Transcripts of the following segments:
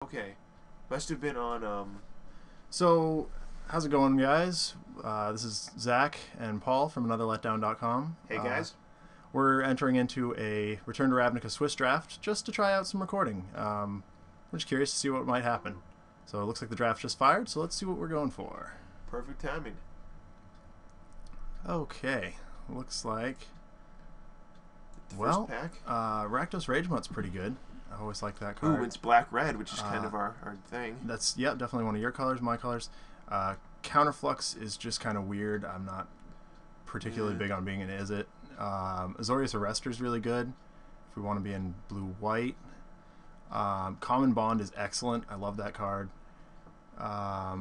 Okay. Must have been on. So, how's it going, guys? This is Zach and Paul from anotherletdown.com. Hey guys. We're entering into a Return to Ravnica Swiss draft just to try out some recording. We're just curious to see what might happen. So, it looks like the draft just fired, so let's see what we're going for. Perfect timing. Okay. Looks like. The first pack. Rakdos Ragemutt's pretty good. I always like that card. Ooh, it's black-red, which is kind of our thing. That's, definitely one of your colors, my colors. Counterflux is just kind of weird. I'm not particularly big on being an Izzet. Azorius Arrestor is really good if we want to be in blue-white. Common Bond is excellent. I love that card. But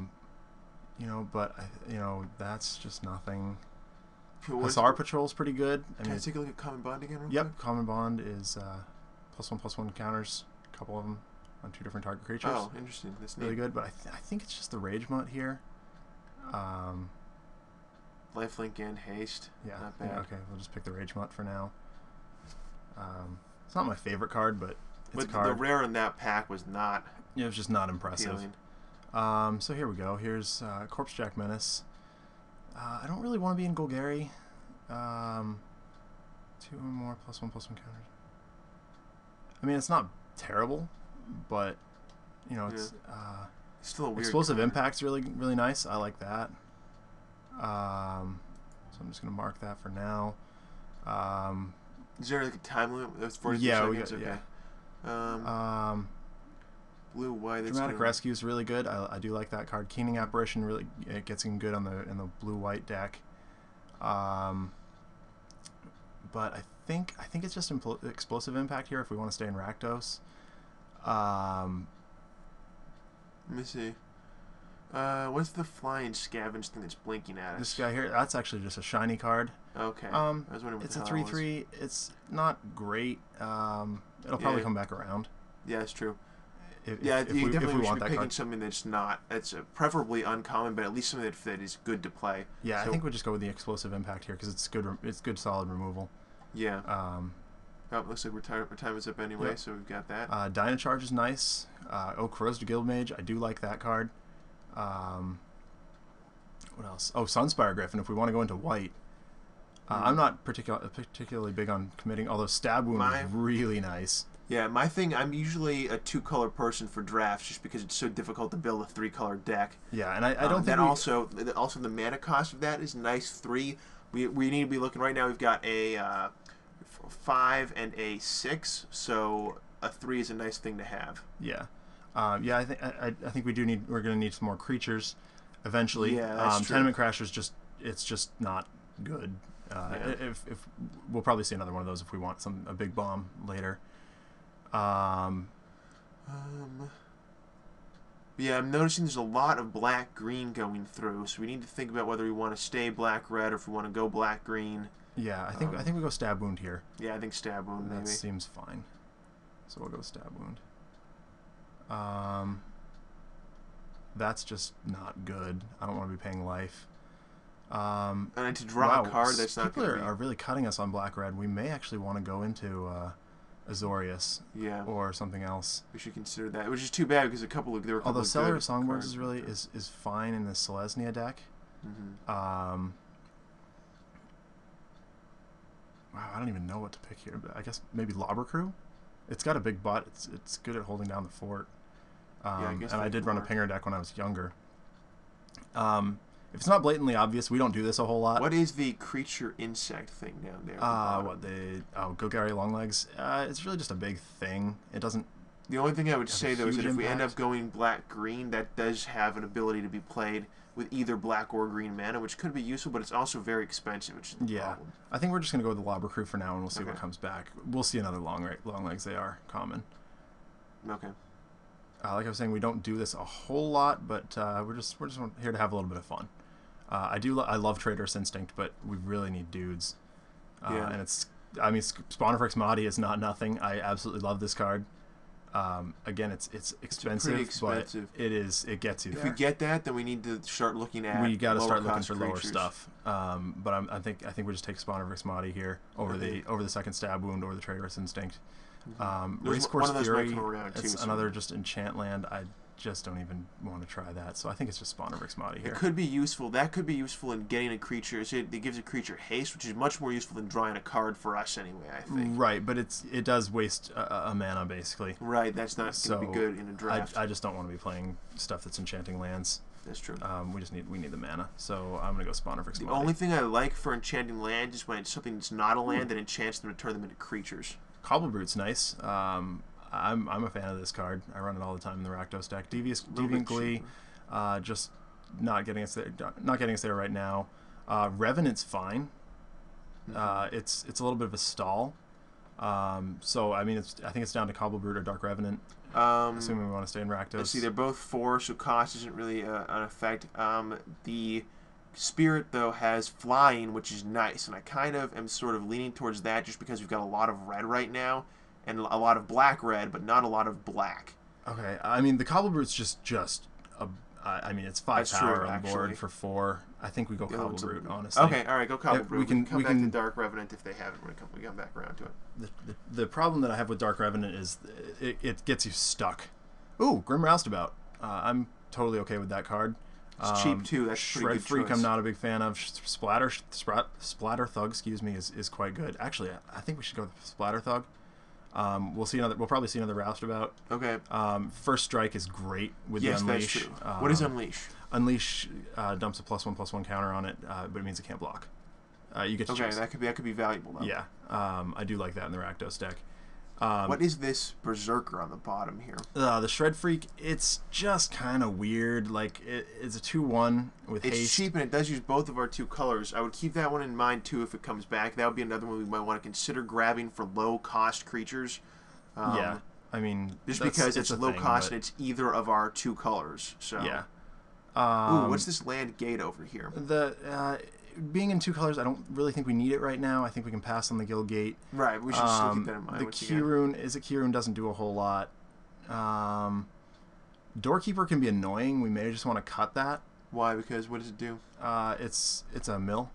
that's just nothing. Hussar Patrol is pretty good. Can I take a look at Common Bond again? Real quick? Common Bond is +1/+1 counters, a couple of them on 2 different target creatures. Oh, interesting. That's really neat. good, but I think it's just the Ragemutt here. Lifelink and haste. Yeah. Not bad. Yeah, okay, we'll just pick the Ragemutt for now. It's not my favorite card, but it's a card. The rare in that pack was not. Yeah, it was just not impressive. Appealing. So here we go. Here's Corpsejack Menace. I don't really want to be in Golgari. 2 or more +1/+1 counters. I mean, it's not terrible, but it's still a weird explosive card. impact's really nice. I like that. So I'm just gonna mark that for now. Is there like a time limit? That's 42 seconds. Okay. Blue, white. Dramatic Rescue is really good. I do like that card. Keening Apparition really it gets in good in the blue-white deck. But I think it's just explosive impact here if we want to stay in Rakdos. Let me see. What's the flying scavenge thing that's blinking at us? This guy here, that's actually just a shiny card. Okay. I was wondering what it's the a hell that 3/3. It's not great. It'll probably come back around. Yeah, it's true. If you definitely we should want be that picking card. something that's not. That's preferably uncommon, but at least something that is good to play. Yeah, so, I think we'll just go with the explosive impact here because it's good. It's good solid removal. Yeah. Looks like our time is up anyway, so we've got that. Dynacharge is nice. Corrosive Guildmage, I do like that card. What else? Oh, Sunspire Griffin. If we want to go into white, I'm not particularly big on committing. Although Stab Wound is really nice. Yeah, my thing. I'm usually a 2-color person for drafts, just because it's so difficult to build a 3-color deck. Yeah, and I don't think that also the mana cost of that is nice. 3. We need to be looking right now. We've got a 5 and a 6, so a 3 is a nice thing to have. Yeah. I think we're going to need some more creatures eventually. Yeah, that's true. Tenement Crasher's it's just not good. If we'll probably see another one of those if we want a big bomb later. Yeah, I'm noticing there's a lot of black-green going through, so we need to think about whether we want to stay black-red or if we want to go black-green. Yeah, I think we go Stab Wound here. Yeah, I think Stab Wound maybe. That seems fine. So we'll go Stab Wound. That's just not good. I don't want to be paying life. And to draw a card, that's not going to be... People are really cutting us on black-red. We may actually want to go into Azorius or something else. We should consider that, which is too bad because there were a couple of Cellar of Songbirds is fine in the Selesnya deck. Wow, I don't even know what to pick here, but I guess maybe Lobber Crew. It's got a big butt. It's good at holding down the fort. And I did run a Pinger deck when I was younger. If it's not blatantly obvious, we don't do this a whole lot. What is the creature insect thing down there? Golgari Longlegs. It's really just a big thing. It doesn't. The only thing I would say though is that if we end impact. up going black-green, that does have an ability to be played with either black or green mana, which could be useful, but it's also very expensive, which is the problem. I think we're just gonna go with the Lobber Crew for now, and we'll see what comes back. We'll see another Longlegs. They are common. Okay. Like I was saying, we don't do this a whole lot, but we're just here to have a little bit of fun. I love Traitorous Instinct, but we really need dudes. And Spawner Madi is not nothing. I absolutely love this card. Again, it's expensive, pretty expensive, but it gets you there. If we get that, then we need to start looking at. We got to start looking for creatures. lower stuff. But I think we just take Spawner Madi here over the second Stab Wound or the Traitorous Instinct. Race one Course of those Fury, might come around too. it's So another just enchant land. I just don't even want to try that. So I think it's just Spawner Vixmati here. it could be useful. That could be useful in getting a creature. It gives a creature haste, which is much more useful than drawing a card for us anyway, I think. Right, but it does waste a mana basically. Right, that's not going to be good in a draft. I just don't want to be playing stuff that's enchanting lands. That's true. We need the mana, so I'm gonna go Spawner Vixmati. The only thing I like for enchanting land is when it's something that's not a land that enchants them to turn them into creatures. Cobblebrut's nice. I'm a fan of this card. I run it all the time in the Rakdos deck. Deviant Glee, just not getting us there right now. Revenant's fine. It's a little bit of a stall. So I mean, I think it's down to Cobblebrut or Dark Revenant. Assuming we want to stay in Rakdos. Let's see, they're both 4, so cost isn't really an effect. The Spirit, though, has flying, which is nice, and I kind of am sort of leaning towards that just because we've got a lot of red right now, and a lot of black-red, but not a lot of black. Okay, I mean, the Cobblebrut's just I mean, it's 5 That's power true, on actually. board for 4. I think we go The other one's Cobblebrut, honestly. Okay, all right, go Cobblebrut. We can come back to Dark Revenant if they haven't when we come back around to it. The problem that I have with Dark Revenant is it gets you stuck. Ooh, Grim Roustabout. I'm totally okay with that card. It's cheap too. That's a pretty Shred good Freak. choice. I'm not a big fan of. Splatter Thug. Excuse me, is quite good. Actually, I think we should go with Splatter Thug. We'll probably see another Roustabout. Okay. First Strike is great with the Unleash. That's true. What is Unleash? Unleash dumps a +1/+1 counter on it, but it means it can't block. You get to choose. that could be valuable though. Yeah, I do like that in the Rakdos deck. What is this Berserker on the bottom here? The Shred Freak, it's just kind of weird. Like, it's a 2/1 with haste. It's cheap and it does use both of our 2 colors. I would keep that one in mind too if it comes back. That would be another one we might want to consider grabbing for low-cost creatures. Yeah, I mean, just because it's low cost and it's either of our 2 colors. So yeah. Ooh, what's this land gate over here? Being in 2 colors, I don't really think we need it right now. I think we can pass on the Guild Gate. Right, we should still keep that in mind. The Kirun doesn't do a whole lot. Doorkeeper can be annoying. We may just want to cut that. Why? Because what does it do? It's a mill.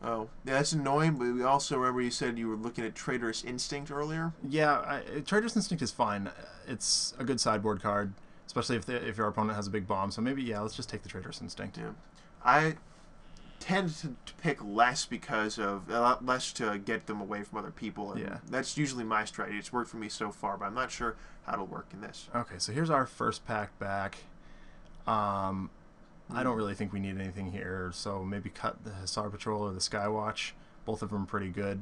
Oh, yeah, that's annoying, but we also remember you said you were looking at Traitorous Instinct earlier? Yeah, Traitorous Instinct is fine. It's a good sideboard card, especially if your opponent has a big bomb. So maybe, yeah, let's just take the Traitorous Instinct. Yeah. I tend to pick less because of less to get them away from other people. And yeah, that's usually my strategy. It's worked for me so far, but I'm not sure how it'll work in this. Okay, so here's our first pack back. I don't really think we need anything here, so maybe cut the Hussar Patrol or the Skywatch. Both of them are pretty good.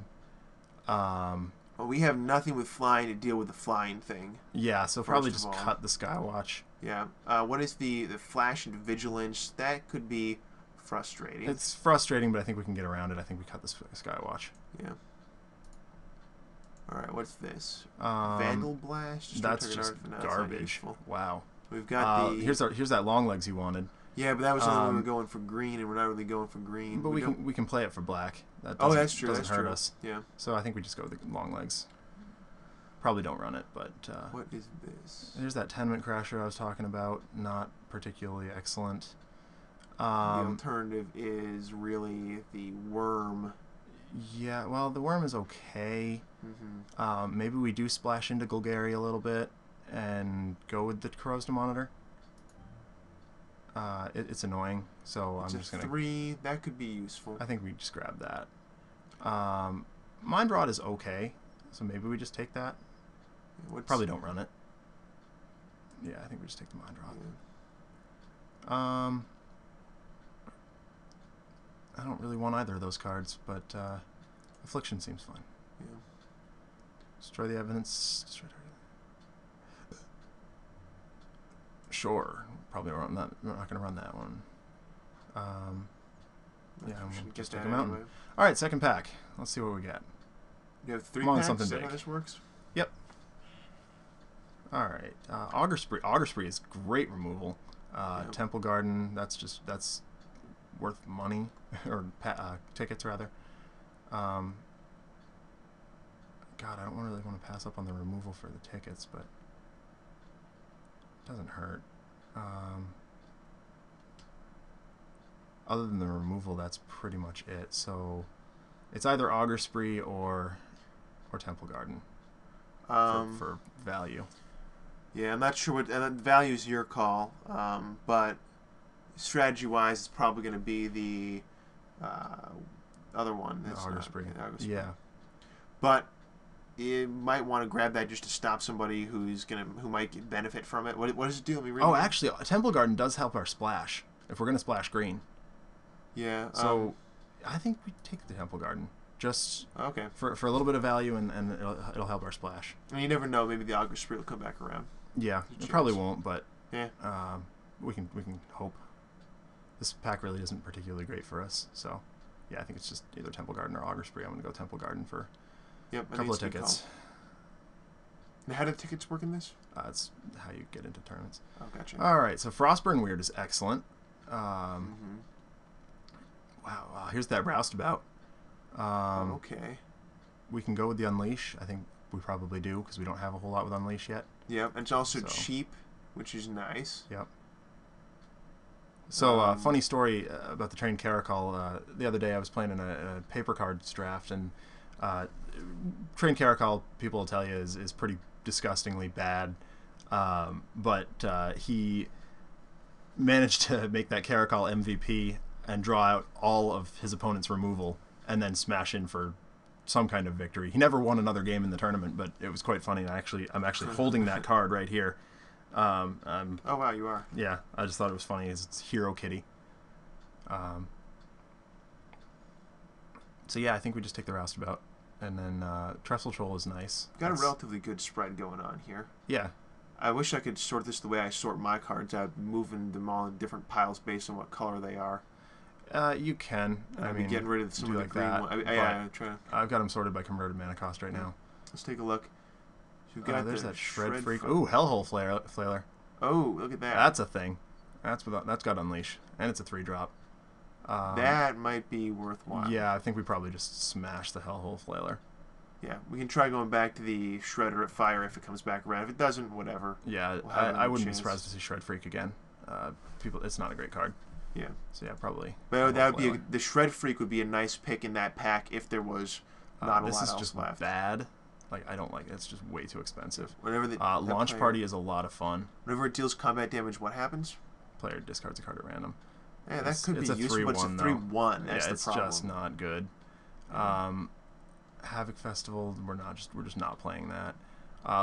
Well, we have nothing with flying to deal with the flying thing. Yeah, so probably just cut the Skywatch. Yeah. What is the Flash and Vigilance? That could be frustrating. It's frustrating, but I think we can get around it. I think we cut the Skywatch. Yeah. All right, what's this? Vandal Blast? That's just garbage. Wow. We've got here's that long legs you wanted. Yeah, but that was only when we were going for green, and we're not really going for green. But we can play it for black. That's true. Doesn't hurt us. Yeah. So I think we just go with the long legs. Probably don't run it, but what is this? There's that Tenement Crasher I was talking about. Not particularly excellent. The alternative is really the Worm. Yeah, well, the Worm is okay. Mm-hmm. Maybe we do splash into Golgari a little bit and go with the Corrosive Monitor. It's annoying, so I'm just gonna 3. That could be useful. I think we just grab that. Mind Rod is okay, so maybe we just take that. Probably don't run it. Yeah, I think we just take the Mind Rod. Yeah. I don't really want either of those cards, but Affliction seems fine. Yeah. Destroy the Evidence. Sure. Probably run that. We're not going to run that one. Yeah, we'll just take a mountain. Anyway. All right, second pack. Let's see what we get. You have 3 packs? Something Is that big. how this works? Yep. All right. Augur Spree. Augur Spree is great removal. Yep. Temple Garden. That's worth money or tickets rather. God, I don't really want to pass up on the removal for the tickets, but it doesn't hurt. Other than the removal, that's pretty much it. So it's either Augur Spree or Temple Garden. for value. Yeah, I'm not sure what value is your call, but strategy-wise, it's probably going to be the other one. The Auger Spree. Yeah, but you might want to grab that just to stop somebody who might benefit from it. What does it do? Let me read. Oh, actually, Temple Garden does help our splash if we're going to splash green. Yeah. So I think we take the Temple Garden just okay for a little bit of value, and it'll help our splash. And you never know. Maybe the Auger Spree will come back around. Yeah, it probably won't, but yeah, we can hope. This pack really isn't particularly great for us, so yeah, I think it's just either Temple Garden or Auger Spree. I'm going to go Temple Garden for a couple of tickets. Now, how do tickets work in this? It's how you get into tournaments. Oh, gotcha. All right, so Frostburn Weird is excellent. Wow, here's that Roustabout. Okay. We can go with the Unleash. I think we probably do because we don't have a whole lot with Unleash yet. Yep, and it's also cheap, which is nice. Yep. So, funny story about the trained Caracol. The other day I was playing in a paper cards draft, and trained Caracol, people will tell you, is pretty disgustingly bad. But he managed to make that Caracol MVP and draw out all of his opponent's removal and then smash in for some kind of victory. He never won another game in the tournament, but it was quite funny. I'm actually holding that card right here. Oh wow, you are. Yeah, I just thought it was funny. It's Hero Kitty. So yeah, I think we just take the Roustabout, and then Trestle Troll is nice. Got a relatively good spread going on here. Yeah. I wish I could sort this the way I sort my cards out, moving them all in different piles based on what color they are. You can. I mean, getting rid of some of the green ones. I've got them sorted by converted mana cost right now. Let's take a look. So we've got there's that Shred Freak. Ooh, Hellhole Flailer. Oh, look at that. That's a thing. That's got Unleash, and it's a 3-drop. That might be worthwhile. Yeah, I think we probably just smash the Hellhole Flailer. Yeah, we can try going back to the Shredder at Fire if it comes back around. If it doesn't, whatever. Yeah, I wouldn't be surprised to see Shred Freak again. It's not a great card. Yeah. So yeah, probably. But that would be the Shred Freak would be a nice pick in that pack if there was not a lot else left. This is just bad. Like, I don't like it. It's just way too expensive. Whenever Launch Party is a lot of fun. Whenever it deals combat damage, what happens? Player discards a card at random. Yeah, that could be useful, but it's a 3/1. That's the problem. It's just not good. Havoc Festival, we're just not playing that.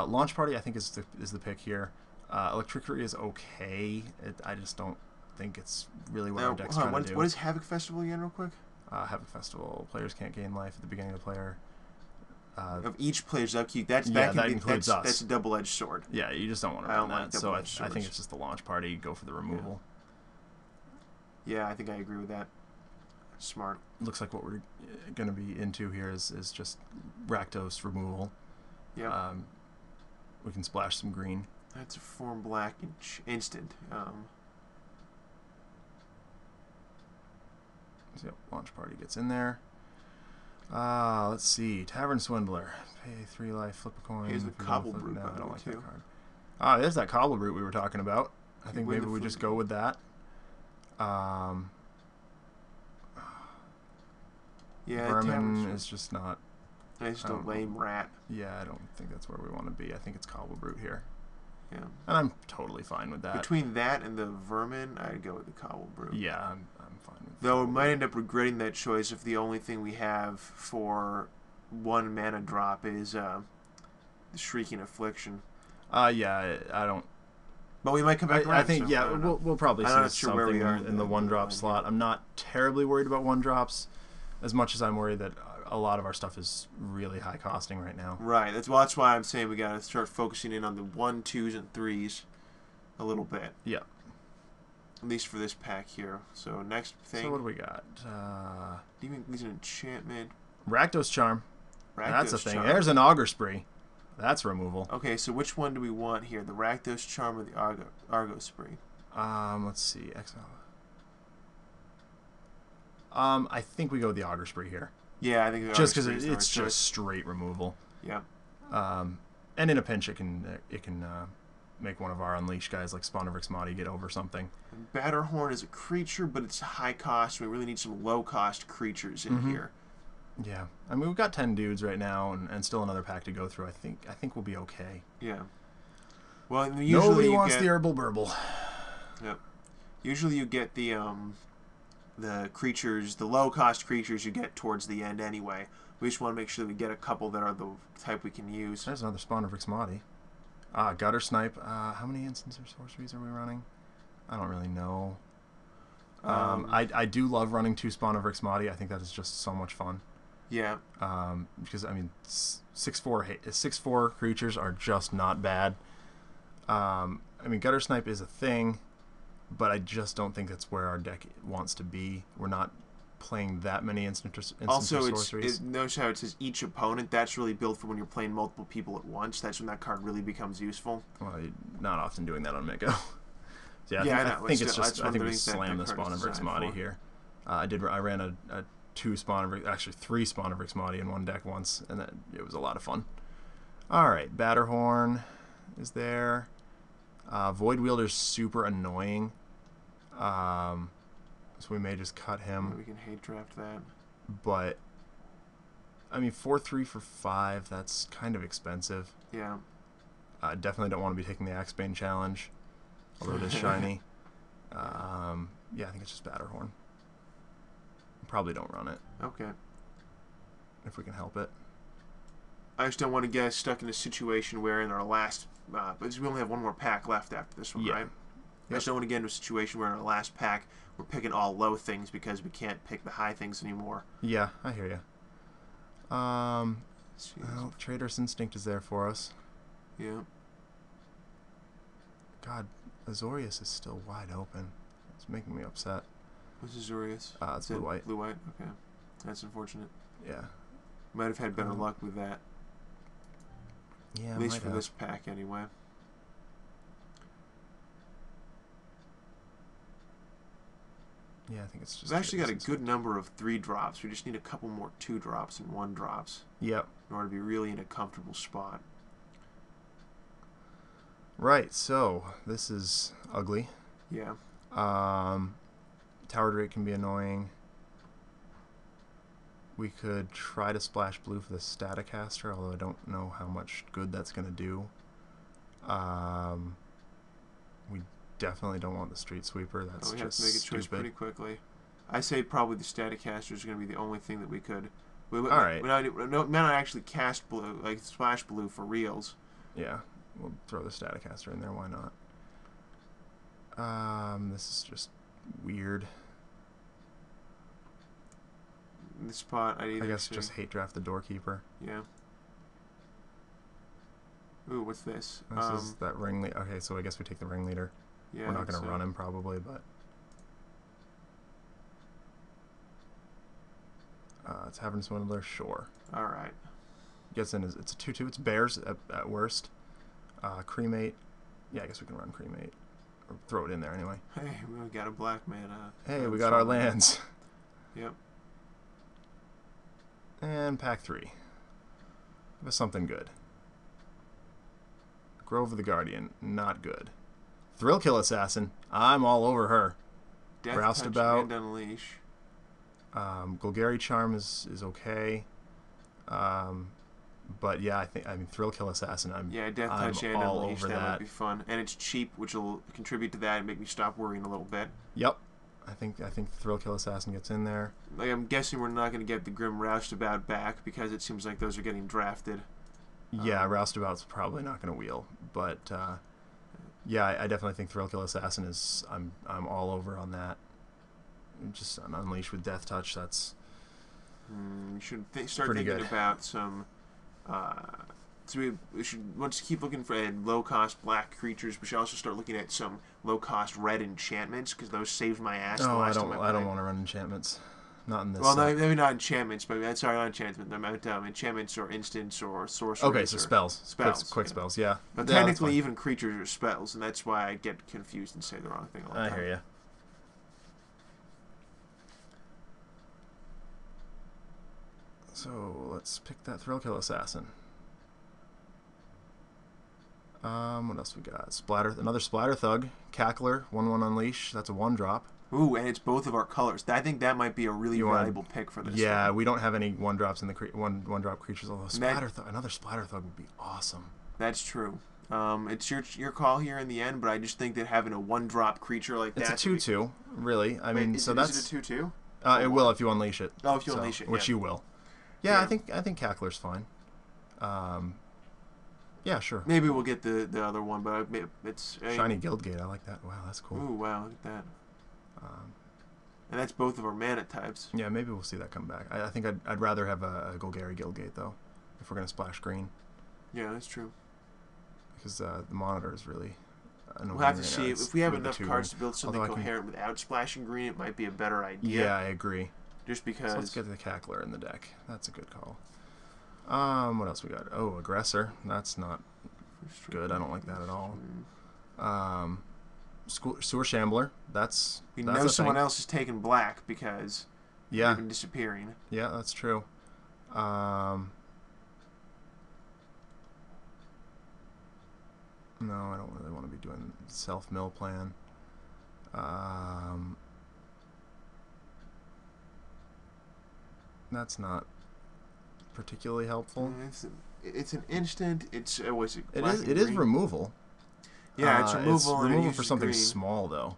Launch Party, I think, is the pick here. Electricity is okay. I just don't think it's really what our deck's trying to do. What is Havoc Festival again, real quick? Havoc Festival, players can't gain life at the beginning of the player. Of each player's upkeep, that includes us. That's a double-edged sword. Yeah, you just don't want to run that. So I think it's just the Launch Party. Go for the removal. Yeah, I think I agree with that. Smart. Looks like what we're going to be into here is just Rakdos removal. Yeah. We can splash some green. That's a form black instant. So Launch Party gets in there. Let's see. Tavern Swindler. Pay 3 life, flip a coin. Here's the Cobble Brute. No, I don't like that card. There's that Cobble Brute we were talking about. I think maybe we just go with that. Yeah, Vermin is just not. It's just a lame rat. Yeah, I don't think that's where we want to be. I think it's Cobble Brute here. Yeah. And I'm totally fine with that. Between that and the Vermin, I'd go with the Cobble Brute. Yeah, I'm fine with that. Though we might end up regretting that choice if the only thing we have for 1 mana drop is the Shrieking Affliction. Yeah, I don't. But we might come back around. I think, we'll probably see something in the 1-drop slot. Here. I'm not terribly worried about 1-drops as much as I'm worried that a lot of our stuff is really high costing right now. Right. That's why I'm saying we got to start focusing in on the 1s, 2s, and 3s a little bit. Yeah. At least for this pack here. So next thing. So what do we got? Demon Glee's an enchantment. Rakdos Charm. That's a thing. Charm. There's an Auger Spree. That's removal. Okay, so which one do we want here? The Rakdos Charm or the Argo Spree? Let's see. Exile. I think we go with the Auger Spree here. Yeah, I think the just because it's just straight removal. Yeah. And in a pinch, it can make one of our Unleash guys like Spawnervix Madi get over something. And Batterhorn is a creature, but it's high cost. We really need some low cost creatures in here. Yeah, I mean we've got 10 dudes right now, and still another pack to go through. I think we'll be okay. Yeah. Well, Nobody usually you wants get. the herbal burble. Yep. Usually you get the creatures, the low cost creatures you get towards the end anyway. We just want to make sure that we get a couple that are the type we can use. There's another spawn of Rixmati. Gutter Snipe. How many instants or sorceries are we running? I don't really know. I do love running 2 spawn of Rixmati. I think that is just so much fun. Yeah. Because I mean, 6/4 creatures are just not bad. I mean, Gutter Snipe is a thing, but I just don't think that's where our deck wants to be. We're not playing that many instant Also, sorceries. notice how it says each opponent. That's really built for when you're playing multiple people at once. That's when that card really becomes useful. Well, you're not often doing that on Mako. So yeah, Yeah, I think it's just. I think we slam the spawn of Rixmati here. I ran a 2 spawn of, actually 3 spawn of Rixmati in one deck once, and it was a lot of fun. All right, Batterhorn is there. Void Wielder's super annoying. So we may just cut him. Yeah, we can hate draft that. But I mean, 4/3 for 5. That's kind of expensive. Yeah. I definitely don't want to be taking the Axebane challenge, although it is shiny. Yeah, I think it's just Batterhorn. Probably don't run it. Okay. If we can help it. I just don't want to get us stuck in a situation where in our last, because we only have one more pack left after this one, Yeah. right? I just don't want to get into a situation where in our last pack we're picking all low things because we can't pick the high things anymore. Yeah, I hear you. Well, Trader's Instinct is there for us. Yeah. God, Azorius is still wide open. It's making me upset. What's Azorius? It's blue-white. Blue-white, okay. That's unfortunate. Yeah. Might have had better luck with that. Yeah, At least for this pack, anyway. Yeah, I think it's just... We've actually got a good number of 3-drops. We just need a couple more 2-drops and 1-drops. Yep. In order to be really in a comfortable spot. Right, so this is ugly. Yeah. Tower Drake can be annoying. We could try to splash blue for the Staticaster, although I don't know how much good that's going to do. We definitely don't want the Street Sweeper. That's we have just to make a choice stupid. pretty quickly. I say probably the Staticaster is going to be the only thing that we could... All right. We not actually cast blue, like splash blue for reals. Yeah, we'll throw the Staticaster in there. Why not? This is just weird. In this spot, I guess just hate draft the Doorkeeper. Yeah. Ooh, what's this? This is that ringleader. Okay, so I guess we take the ringleader. Yeah, we're not going to run him probably, but Tavern Swindler, sure. All right. Gets in. It's a 2/2. It's bears at worst. Cremate. Yeah, I guess we can run Cremate or throw it in there anyway. Hey, we got a black mana. Hey, we got our lands. Yep. And pack 3. Give us something good. Grove of the Guardian, not good. Thrillkill Assassin, I'm all over her. Death Roustabout. and Unleash. Golgari Charm is okay. But yeah, I mean Thrillkill Assassin, Death Touch and all Unleash, over that that. would be fun. And it's cheap, which will contribute to that and make me stop worrying a little bit. Yep. I think Thrillkill Assassin gets in there. Like, I'm guessing we're not going to get the Grim Roustabout back because it seems like those are getting drafted. Yeah, Roustabout's probably not going to wheel, but yeah, I definitely think Thrillkill Assassin is. I'm all over on that. Just an Unleash with Death Touch. That's you should start pretty thinking good. about some. So we should once keep looking for low cost black creatures. We should also start looking at some low cost red enchantments because those saved my ass. Oh, I don't want to run enchantments. Not in this. Well, no, maybe not enchantments, but sorry, not enchantments. I meant enchantments or instants or sorceries. Okay, so spells. Quick spells, yeah. But yeah, technically, even creatures are spells, and that's why I get confused and say the wrong thing all the time. I hear you. So let's pick that Thrillkill Assassin. What else we got? Another Splatter Thug, Cackler, 1/1 Unleash. That's a 1-drop. Ooh, and it's both of our colors. I think that might be a really valuable pick for this. Yeah, one. we don't have any one drops in the one drop creatures. Although another splatter thug would be awesome. That's true. It's your call here in the end, but I just think that having a 1-drop creature like that. It's a 2/2, really. I mean, is that's it a 2/2? It will if you unleash it. Oh, if you unleash it, which you will. Yeah, I think Cackler's fine. Yeah, sure. Maybe we'll get the other one, but it's Shiny Guildgate. I like that. Wow, that's cool. Ooh, wow, look at that. And that's both of our mana types. Yeah, maybe we'll see that come back. I think I'd rather have a Golgari Guildgate though, if we're gonna splash green. Yeah, that's true. Because the monitor is really. We'll have to see if we have enough cards to build something coherent without splashing green. It might be a better idea. Yeah, I agree. Just because. So let's get the Cackler in the deck. That's a good call. What else we got? Oh, Aggressor. That's not good. I don't like that at all. Sewer Shambler. That's someone else is taking black because they've been disappearing. Yeah, that's true. No, I don't really want to be doing self-mill plan. That's not particularly helpful. It's an instant. It is removal. Yeah, it's removal. It's removal for something small though.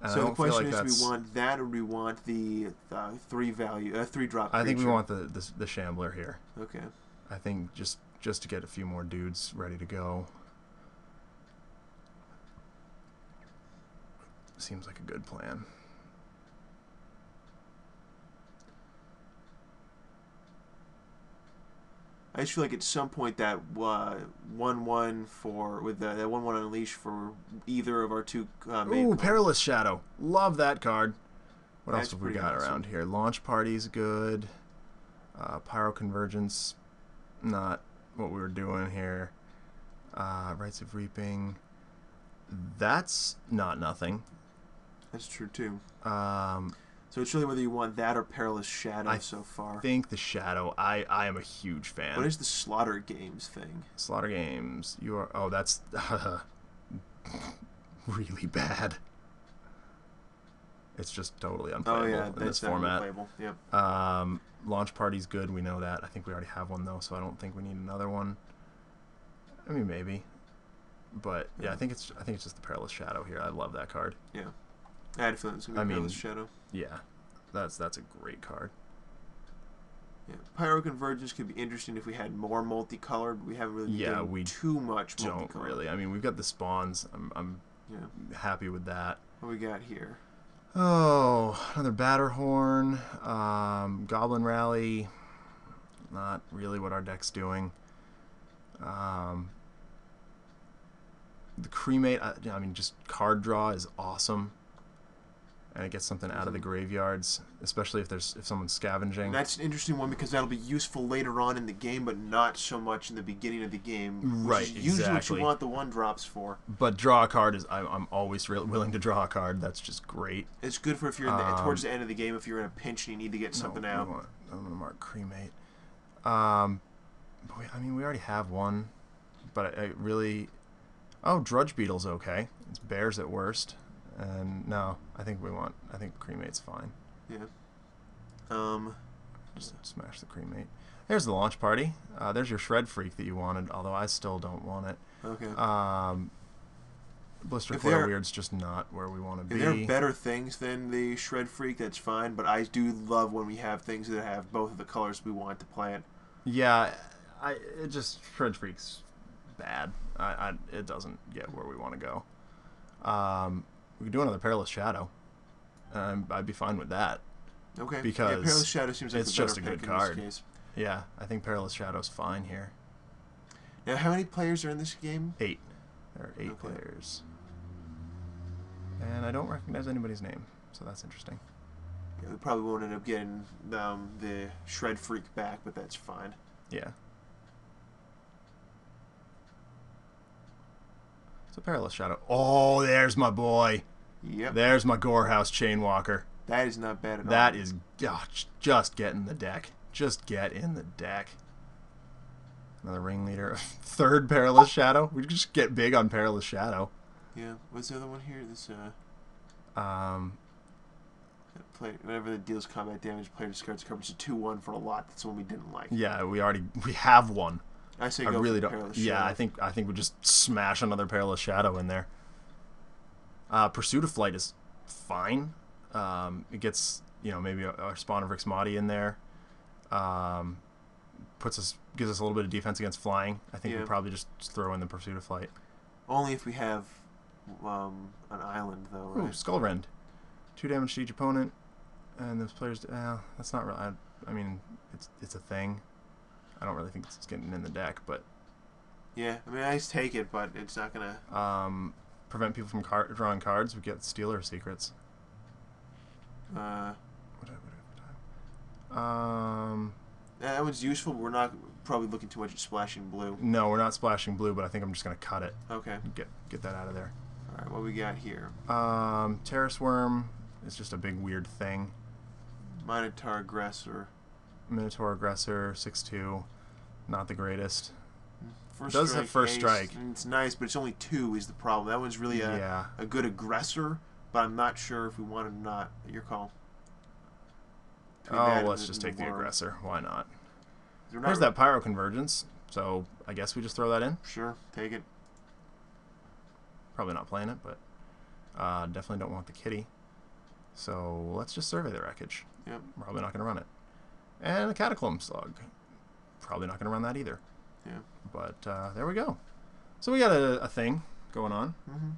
And so the question is, do we want that or do we want the 3-drop? I think we want the Shambler here. Okay. I think just to get a few more dudes ready to go. Seems like a good plan. I just feel like at some point that 1/1 with that 1/1 unleash for either of our two main cards. Perilous Shadow. Love that card. What else have we got around here? Launch Party's good. Pyro Convergence, not what we were doing here. Rites of Reaping. That's not nothing. That's true too. So it's really whether you want that or Perilous Shadow so far. I think the Shadow. I am a huge fan. What is the Slaughter Games thing? Slaughter Games. You are. Oh, that's really bad. It's just totally unplayable in this format. Yep. Launch Party's good. We know that. I think we already have one though, so I don't think we need another one. I mean, maybe. But yeah, I think it's just the Perilous Shadow here. I love that card. Yeah. I had a feeling it was going to be Perilous Shadow. Yeah, that's a great card. Yeah, Pyro Convergence could be interesting if we had more multicolored. We haven't really done too much multicolored. Don't really. I mean, we've got the spawns. I'm happy with that. What we got here? Oh, another Batterhorn, Goblin Rally. Not really what our deck's doing. The Cremate. I mean, just card draw is awesome. And it gets something out of the graveyards, especially if someone's scavenging. And that's an interesting one because that'll be useful later on in the game, but not so much in the beginning of the game. Right, exactly. Usually what you want the 1-drops for. But draw a card is I'm always willing to draw a card. That's just great. It's good for if you're towards the end of the game if you're in a pinch and you need to get something out. I'm gonna mark Cremate. I mean we already have one, but I really. Oh, Drudge Beetle's okay. It's bears at worst. And no, I think Cremate's fine. Yeah. Just smash the Cremate. There's the Launch Party. There's your Shred Freak that you wanted, although I still don't want it. Okay. Blister Coil Weird's just not where we want to be. If there are better things than the Shred Freak, that's fine, but I do love when we have things that have both of the colors we want to plant. Yeah, Shred Freak's bad. It doesn't get where we want to go. We could do another Perilous Shadow. I'd be fine with that. Okay. Because Perilous Shadow seems like it's just a good card. Yeah, I think Perilous Shadow's fine here. Now, how many players are in this game? 8. There are 8 players. And I don't recognize anybody's name, so that's interesting. Yeah, we probably won't end up getting the Shred Freak back, but that's fine. Yeah. It's a Perilous Shadow. Oh, there's my boy. Yep. There's my Gorehouse Chainwalker. That is not bad at all. That is just get in the deck. Just get in the deck. Another Ringleader. 3rd Perilous Shadow. We just get big on Perilous Shadow. Yeah. What's the other one here? This Whenever it deals combat damage, player discards a card. It's a 2/1 for a lot. That's the one we didn't like. Yeah, we have one. I say I go really for don't. Perilous Yeah, Shadow. I think we just smash another Perilous Shadow in there. Pursuit of Flight is fine. It gets maybe our Spawn of Rixmati in there. Gives us a little bit of defense against flying. I think we probably just throw in the Pursuit of Flight. Only if we have an island, though, right? Ooh, Skullrend. 2 damage to each opponent, and those players. That's not really. I mean, it's a thing. I don't really think it's getting in the deck, but yeah, I mean, I just take it, but it's not gonna prevent people from drawing cards. We get Stealer Secrets. That one's useful, but we're not probably looking too much at splashing blue. No, we're not splashing blue, but I think I'm just gonna cut it. Okay. Get that out of there. All right, what we got here? Terrace Worm is just a big weird thing. Minotaur Aggressor. Minotaur Aggressor, 6/2, not the greatest. First it does strike, have first ace, strike. and it's nice, but it's only 2 is the problem. That one's really a good aggressor, but I'm not sure if we want it or not. Your call. Let's just take the aggressor. Why not? There's that Pyro Convergence, so I guess we just throw that in. Sure, take it. Probably not playing it, but definitely don't want the kitty. So let's just Survey the Wreckage. Yep. Probably not going to run it. And the Cataclysm Slug. Probably not going to run that either. Yeah. But there we go. So we got a thing going on. Mm-hmm.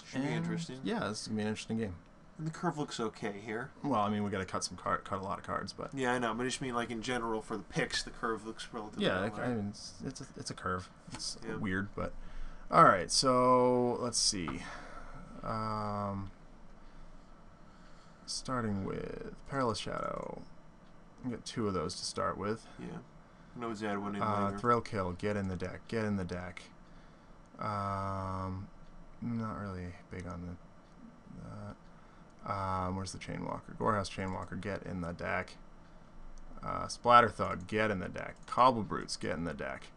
Should be interesting. Yeah, this is going to be an interesting game. And the curve looks okay here. Well, I mean, we got to cut a lot of cards, but yeah, I know. But I just mean, like in general, for the picks, the curve looks relatively. Yeah, I mean, it's a curve. It's weird, but all right. So let's see. Starting with Perilous Shadow. We get 2 of those to start with. Yeah. No, add one in later. Thrill Kill. Get in the deck. Get in the deck. Not really big on that. Where's the Chainwalker? Gorehouse Chainwalker, get in the deck. Splatter Thug, get in the deck. Cobble Brutes, get in the deck.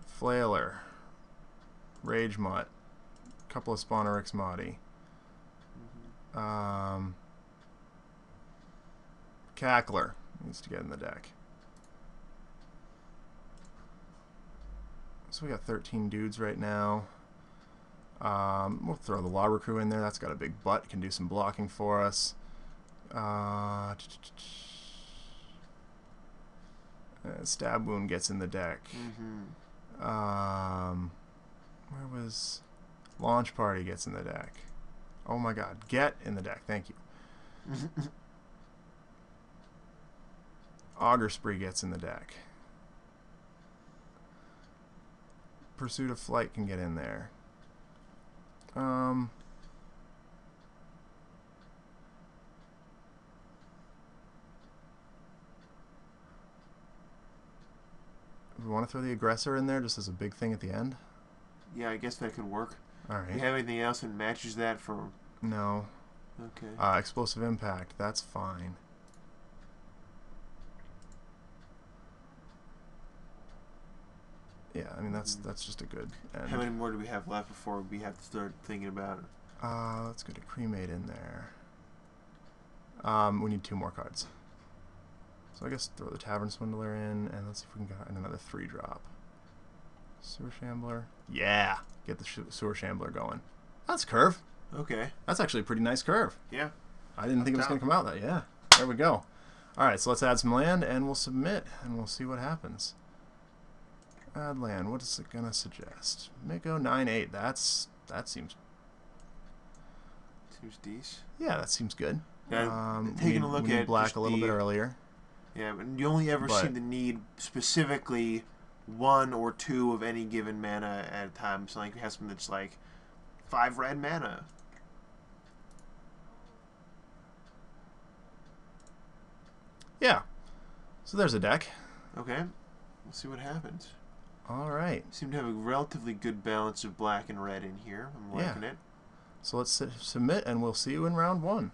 Flailer. Rage Mutt. Couple of Spawn of Rixmati. Cackler needs to get in the deck. So we got 13 dudes right now. We'll throw the Lobber Crew in there. That's got a big butt. Can do some blocking for us. Stab Wound gets in the deck. Where was Launch Party gets in the deck? Oh my god. Get in the deck. Thank you. Auger Spree gets in the deck. Pursuit of Flight can get in there. We want to throw the Aggressor in there just as a big thing at the end? Yeah, I guess that could work. Alright. Do you have anything else that matches that for... No. Okay. Explosive Impact, that's fine. Yeah, I mean that's just a good end. How many more do we have left before we have to start thinking about it? Let's go to Cremate in there. We need 2 more cards. So I guess throw the Tavern Swindler in, and let's see if we can get another 3-drop. Sewer Shambler. Yeah! Get the Sewer Shambler going. That's curve. Okay. That's actually a pretty nice curve. Yeah. I didn't think it was going to come out that. Yeah. There we go. Alright, so let's add some land, and we'll submit, and we'll see what happens. Add land. What is it going to suggest? Miko 9/8. That seems... Seems decent. Yeah, that seems good. Yeah, taking a look at black a little bit earlier. Yeah, but you only ever seem to need specifically 1 or 2 of any given mana at a time. So like you have something that's like 5 red mana. Yeah. So there's a deck. Okay. We'll see what happens. All right. Seem to have a relatively good balance of black and red in here. I'm liking it. So let's submit, and we'll see you in round 1.